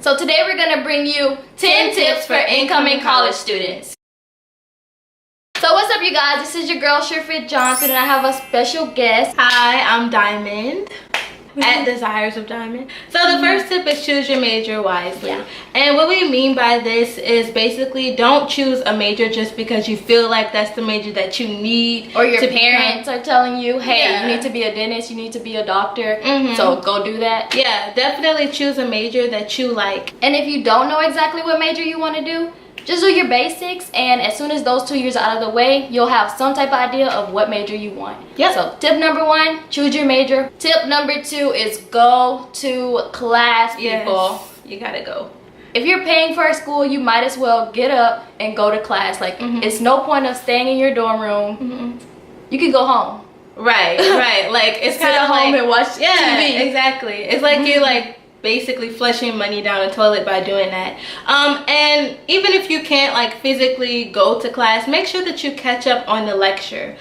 So today we're going to bring you 10 tips for incoming college students. So what's up, you guys? This is your girl Sherfit Johnson, and I have a special guest. Hi, I'm Diamond. At Desires of Diamond. So the first tip is choose your major wisely. Yeah. And what we mean by this is basically don't choose a major just because you feel like that's the major that you need. Or your parents are telling you, hey, you need to be a dentist, you need to be a doctor, so go do that. Yeah, definitely choose a major that you like. And if you don't know exactly what major you want to do, just do your basics, and as soon as those 2 years are out of the way, you'll have some type of idea of what major you want. Yep. So tip number 1, choose your major. Tip number 2 is go to class, people. Yes, you gotta go. If you're paying for a school, you might as well get up and go to class. Like, it's no point of staying in your dorm room. You can go home. Right. Like, it's Sit kind at of home like, and watch TV. Exactly. It's like you like basically flushing money down the toilet by doing that. And even if you can't like physically go to class, make sure that you catch up on the lecture.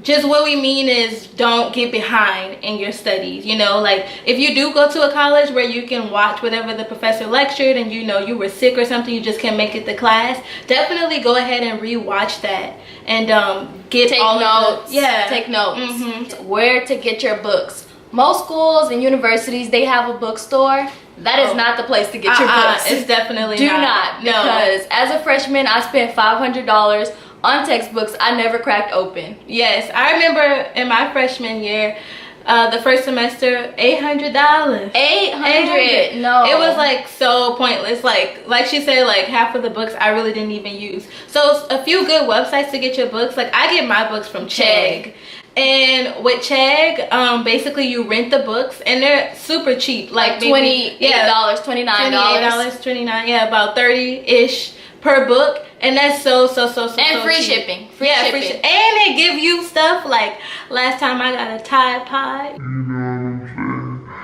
Just what we mean is don't get behind in your studies. You know, like if you do go to a college where you can watch whatever the professor lectured and you know you were sick or something, you just can't make it to class, definitely go ahead and re-watch that and Take all notes. of the, Take notes. Where to get your books. Most schools and universities, they have a bookstore. That is not the place to get your books. It's definitely Do not. not. Because as a freshman, I spent $500 on textbooks I never cracked open. Yes, I remember in my freshman year, the first semester, $800. $800. No. It was like so pointless. Like she said, like half of the books I really didn't even use. So a few good websites to get your books. Like I get my books from Chegg. And with Chegg, basically you rent the books and they're super cheap. Like $28, $29. $29, yeah, about 30-ish per book. And that's so and free cheap. shipping. Free shipping. And they give you stuff like last time I got a Tide Pod.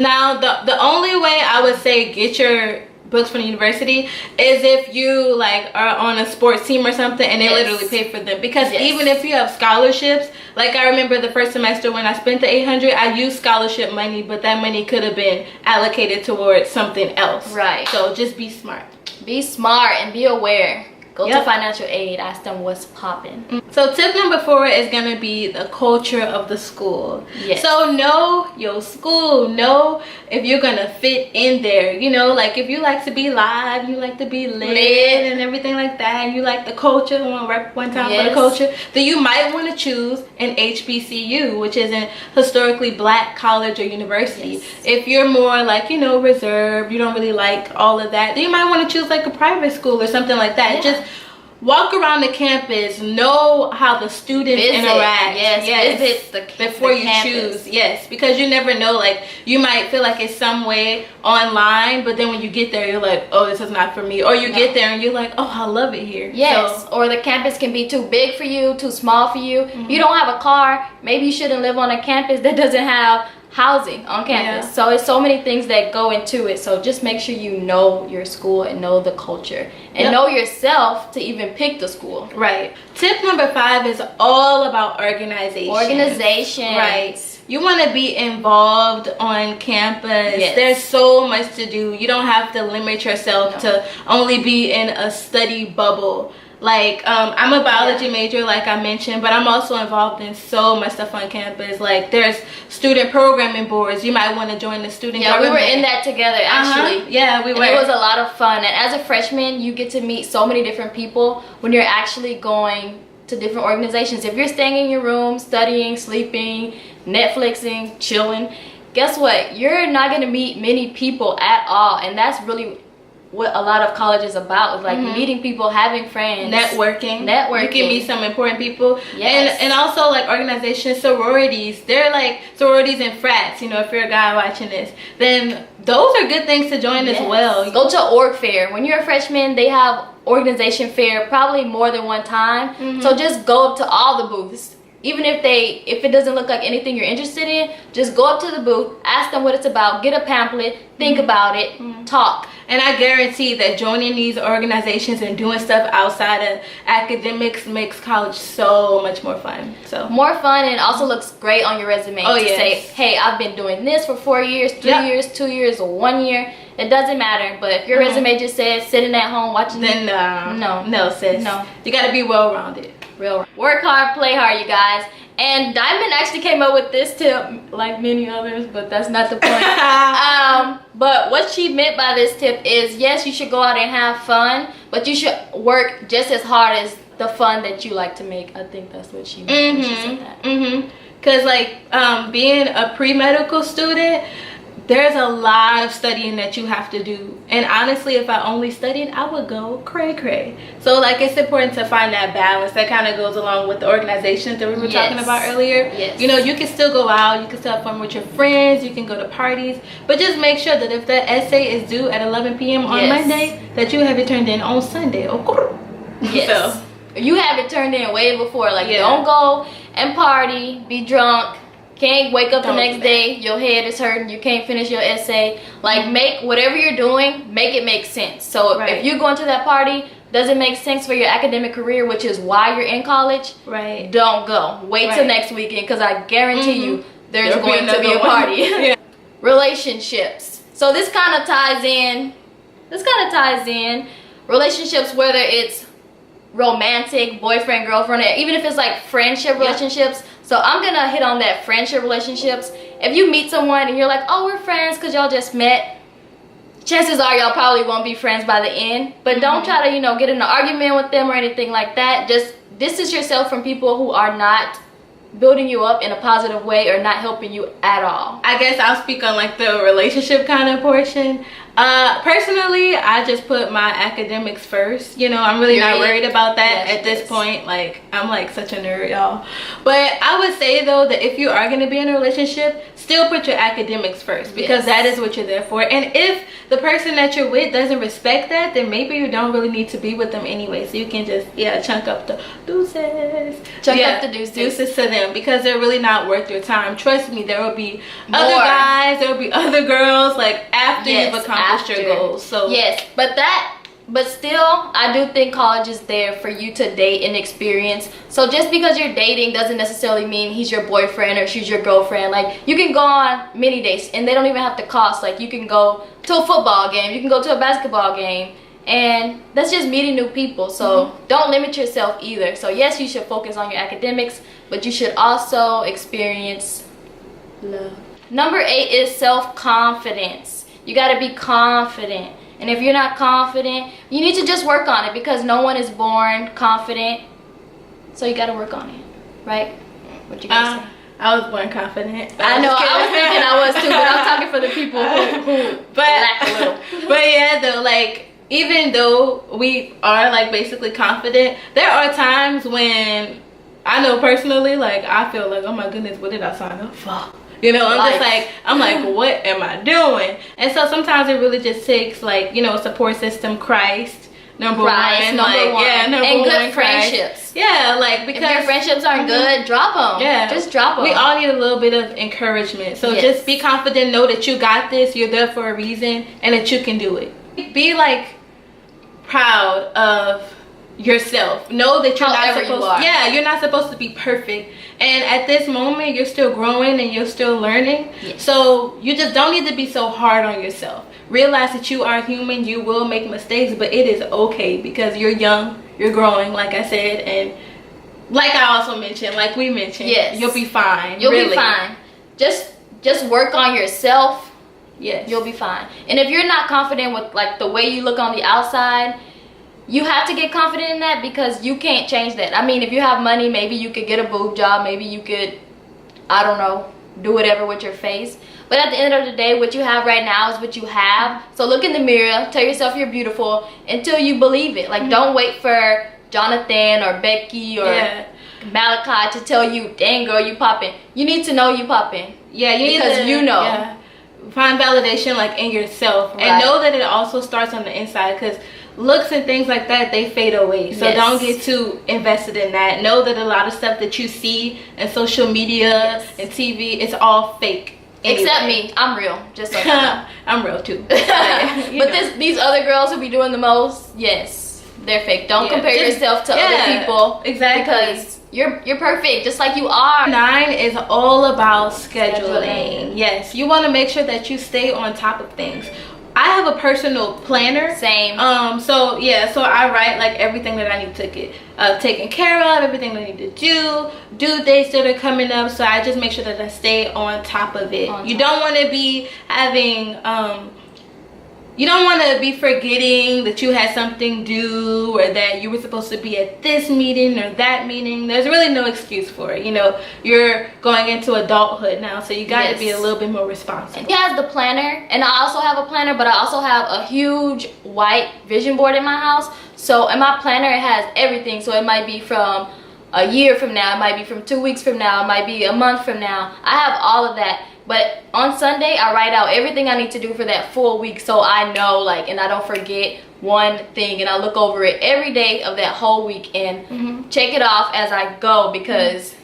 Now the only way I would say get your books from the university is if you like are on a sports team or something and they literally pay for them, because even if you have scholarships, like I remember the first semester when I spent the $800, I used scholarship money, but that money could have been allocated towards something else. Right. So just be smart. Be smart and be aware. Go to financial aid, ask them what's popping. So tip number 4 is gonna be the culture of the school. Yes. So know your school. Know if you're gonna fit in there. You know, like if you like to be live, you like to be lit and everything like that, and you like the culture, want to rep one time for the culture, then you might want to choose an HBCU, which is an historically black college or university. If you're more like, you know, reserved, you don't really like all of that, then you might want to choose like a private school or something like that. Just walk around the campus, know how the students interact. Visit the before you choose. Yes, because you never know. Like you might feel like it's some way online, but then when you get there, you're like, oh, this is not for me. Or you get there and you're like, oh, I love it here. Yes. Or the campus can be too big for you, too small for you. You don't have a car. Maybe you shouldn't live on a campus that doesn't have housing on campus. So it's so many things that go into it. So just make sure you know your school and know the culture and know yourself to even pick the school. Right. Tip number 5 is all about organization. Right. You want to be involved on campus. There's so much to do. You don't have to limit yourself to only be in a study bubble. Like I'm a biology major, like I mentioned, but I'm also involved in so much stuff on campus. Like there's student programming boards. You might want to join the student government. We were in that together actually. Yeah, we were. And it was a lot of fun. And as a freshman, you get to meet so many different people when you're actually going to different organizations. If you're staying in your room, studying, sleeping, Netflixing, chilling, guess what? You're not going to meet many people at all. And that's really what a lot of college is about, is like meeting people, having friends, networking. You can meet some important people. And also like organizations, sororities. They're like sororities and frats. You know, if you're a guy watching this, then those are good things to join as well. Go to org fair. When you're a freshman, they have organization fair probably more than one time. So just go up to all the booths. Even if it doesn't look like anything you're interested in, just go up to the booth, ask them what it's about, get a pamphlet, think about it, talk. And I guarantee that joining these organizations and doing stuff outside of academics makes college so much more fun. So more fun, and also looks great on your resume to say, hey, I've been doing this for 4 years, 3 years, 2 years, or 1 year. it doesn't matter. But if your resume just says sitting at home watching, then no, sis. No. You gotta be well-rounded. Real work hard, play hard, you guys. And Diamond actually came up with this tip, like many others, but that's not the point. But what she meant by this tip is, yes, you should go out and have fun, but you should work just as hard as the fun that you like to make. I think that's what she meant when she said that. Because like being a pre-medical student, there's a lot of studying that you have to do, and honestly, if I only studied, I would go cray. So like, it's important to find that balance. That kind of goes along with the organizations that we were talking about earlier. Yes. You know, you can still go out, you can still have fun with your friends, you can go to parties, but just make sure that if the essay is due at 11 p.m. on Monday, that you have it turned in on Sunday. Yes. So you have it turned in way before. Like, don't go and party, be drunk, can't wake up the next day, your head is hurting, you can't finish your essay. Like, make whatever you're doing, make it make sense. So if you're going to that party, doesn't make sense for your academic career, which is why you're in college, don't go. Wait till next weekend, because I guarantee you there's going to be a party. Relationships. So this kind of ties in. Relationships, whether it's romantic, boyfriend, girlfriend, even if it's like friendship relationships. So I'm gonna hit on that friendship relationships. If you meet someone and you're like, oh, we're friends because y'all just met, chances are y'all probably won't be friends by the end. But don't try to, you know, get in an argument with them or anything like that. Just distance yourself from people who are not building you up in a positive way or not helping you at all. I guess I'll speak on like the relationship kind of portion. Personally, I just put my academics first. You know, I'm really not worried about that at this point. Like, I'm like such a nerd, y'all. But I would say though that if you are going to be in a relationship, still put your academics first, because that is what you're there for. And if the person that you're with doesn't respect that, then maybe you don't really need to be with them anyway. So you can just chunk up the deuces. Chunk up the deuces to them, because they're really not worth your time. Trust me, there will be other guys, there will be other girls, like after you've accomplished your goals. So but still, I do think college is there for you to date and experience. So just because you're dating doesn't necessarily mean he's your boyfriend or she's your girlfriend. Like, you can go on many dates and they don't even have to cost. Like, you can go to a football game, you can go to a basketball game, and that's just meeting new people. So don't limit yourself either. So yes, you should focus on your academics, but you should also experience love. Number 8 is self-confidence. You got to be confident. And if you're not confident, you need to just work on it, because no one is born confident. So you got to work on it, right? What you gonna say? I was born confident. I know, I was thinking I was too, but I'm talking for the people who lack a little. But yeah, though, like, even though we are like basically confident, there are times when I know personally, like, I feel like, oh my goodness, what did I sign up for? You know, I'm like, what am I doing? And so sometimes it really just takes, like, you know, a support system, Christ, number one. And good friendships. Yeah, like, because if your friendships aren't good, drop them. Yeah, just drop them. We all need a little bit of encouragement. So just be confident, know that you got this, you're there for a reason, and that you can do it. Be like proud of yourself. Know that you're not supposed you're not supposed to be perfect, and at this moment you're still growing and you're still learning. So you just don't need to be so hard on yourself. Realize that you are human, you will make mistakes, but it is okay, because you're young, you're growing, like I said, and like I also mentioned, like we mentioned, you'll be fine. You'll be fine. Just work on yourself. You'll be fine. And if you're not confident with like the way you look on the outside, you have to get confident in that, because you can't change that. I mean, if you have money, maybe you could get a boob job, maybe you could, I don't know, do whatever with your face. But at the end of the day, what you have right now is what you have. So look in the mirror, tell yourself you're beautiful until you believe it. Like, don't wait for Jonathan or Becky or Malachi to tell you, dang girl, you popping. You need to know you popping. Yeah, because you know. Find validation like in yourself, and know that it also starts on the inside, because looks and things like that, they fade away. So don't get too invested in that. Know that a lot of stuff that you see in social media and TV, it's all fake. Anyway. Except me, I'm real. Just like I'm real too. But these other girls who be doing the most, they're fake. Don't compare yourself to other people. Exactly. Because you're perfect, just like you are. 9 is all about scheduling. Yes, you want to make sure that you stay on top of things. I have a personal planner. Same. So yeah, so I write like everything that I need to get taken care of, everything that I need to do, due dates that are coming up. So I just make sure that I stay on top of it. You don't want to be having you don't want to be forgetting that you had something due, or that you were supposed to be at this meeting or that meeting. There's really no excuse for it. You know, you're going into adulthood now, so you got to be a little bit more responsible. He has the planner, and I also have a planner, but I also have a huge white vision board in my house. So in my planner, it has everything. So it might be from a year from now, it might be from 2 weeks from now, it might be a month from now. I have all of that. But on Sunday, I write out everything I need to do for that full week, so I know, like, and I don't forget one thing, and I look over it every day of that whole week and check it off as I go, because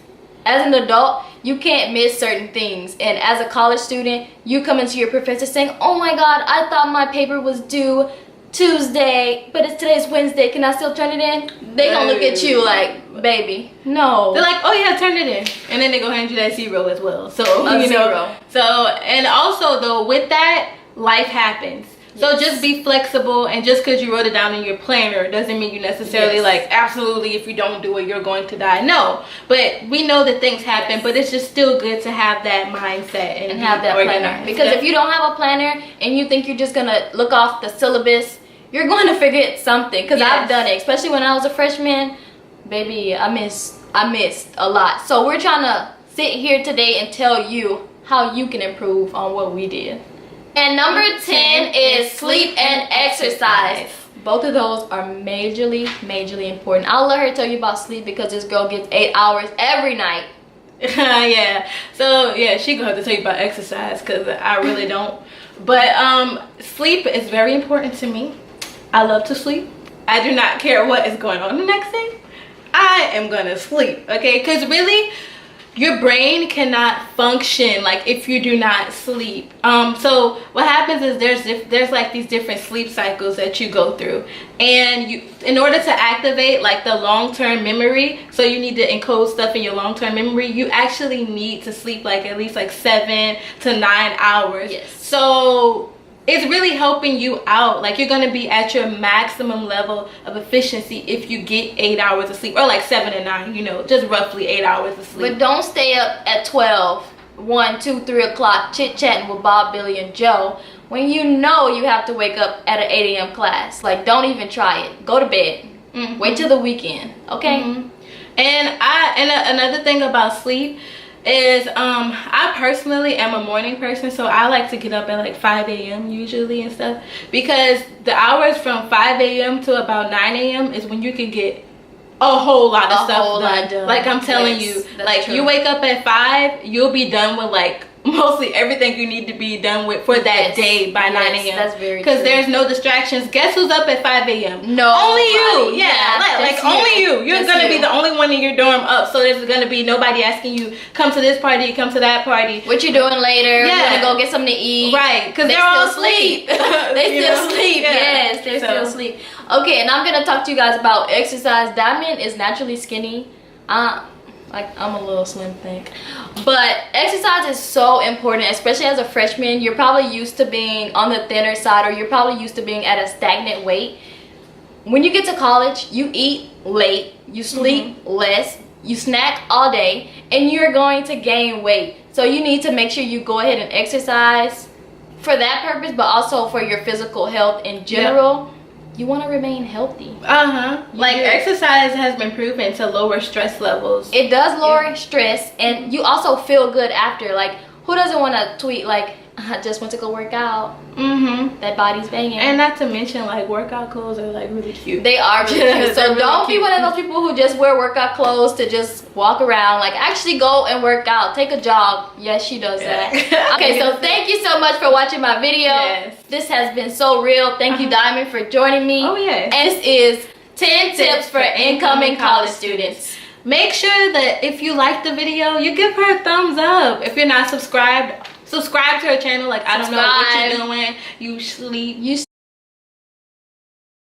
as an adult, you can't miss certain things. And as a college student, you come into your professor saying, oh my God, I thought my paper was due Tuesday, but today's Wednesday, can I still turn it in? They gonna look at you like, baby, no. They're like, oh yeah, turn it in. And then they go hand you that 0 as well. So, you know. So, and also though, with that, life happens. So just be flexible, and just because you wrote it down in your planner doesn't mean you necessarily like, absolutely, if you don't do it, you're going to die. No, but we know that things happen, but it's just still good to have that mindset and have that planner. Because if you don't have a planner and you think you're just gonna look off the syllabus, you're going to forget something. Because I've done it, especially when I was a freshman. Baby, I missed a lot. So we're trying to sit here today and tell you how you can improve on what we did. And number 10 is sleep and exercise. Both of those are majorly important. I'll let her tell you about sleep, because this girl gets 8 hours every night. Yeah. So yeah, she gonna have to tell you about exercise, because I really don't. But sleep is very important to me. I love to sleep. I do not care what is going on the next day. I am gonna sleep, okay? Because really, your brain cannot function like if you do not sleep. So what happens is there's like these different sleep cycles that you go through, and you, in order to activate like the long-term memory, so you need to encode stuff in your long-term memory, you actually need to sleep like at least like 7 to 9 hours. Yes. So it's really helping you out. Like, you're gonna be at your maximum level of efficiency if you get 8 hours of sleep, or like 7 to 9, you know, just roughly 8 hours of sleep. But don't stay up at 12, 1, 2, 3 o'clock chit-chatting with Bob, Billy, and Joe when you know you have to wake up at an 8 a.m. class. Like, don't even try it. Go to bed. Wait till the weekend, okay? And another thing about sleep is I personally am a morning person, so I like to get up at like 5 a.m. usually and stuff, because the hours from 5 a.m. to about 9 a.m. is when you can get a whole lot of stuff done. Like, I'm telling you, like, you wake up at 5, you'll be done with like mostly everything you need to be done with for that day by 9 a.m. That's very true. Because there's no distractions. Guess who's up at 5 a.m.? No. Only you. Yeah, like only you. You're going to be the only one in your dorm up. So there's going to be nobody asking you, come to this party, come to that party. What you doing later? Yeah. We're going to go get something to eat. Right, because they're all asleep. They still sleep. Yeah. Yes, they're still asleep. Okay, and I'm going to talk to you guys about exercise. Diamond is naturally skinny. Like, I'm a little slim thing, but exercise is so important, especially as a freshman. You're probably used to being on the thinner side, or you're probably used to being at a stagnant weight. When you get to college, you eat late, you sleep less, you snack all day, and you're going to gain weight. So you need to make sure you go ahead and exercise for that purpose, but also for your physical health in general. You want to remain healthy. Like, exercise has been proven to lower stress levels. It does lower stress, and you also feel good after. Like, who doesn't want to tweet like, I just went to go work out? That body's banging. And not to mention, like, workout clothes are like really cute. They are really cute. So don't be one of those people who just wear workout clothes to just walk around. Like, actually go and work out. Take a jog. Yes, she does that. Okay, so thank you so much for watching my video. This has been so real. Thank you, Diamond, for joining me. And this is 10 tips for incoming college students. Make sure that if you like the video, you give her a thumbs up. If you're not subscribed, subscribe to her channel. Like, I don't know what you're doing. You sleep.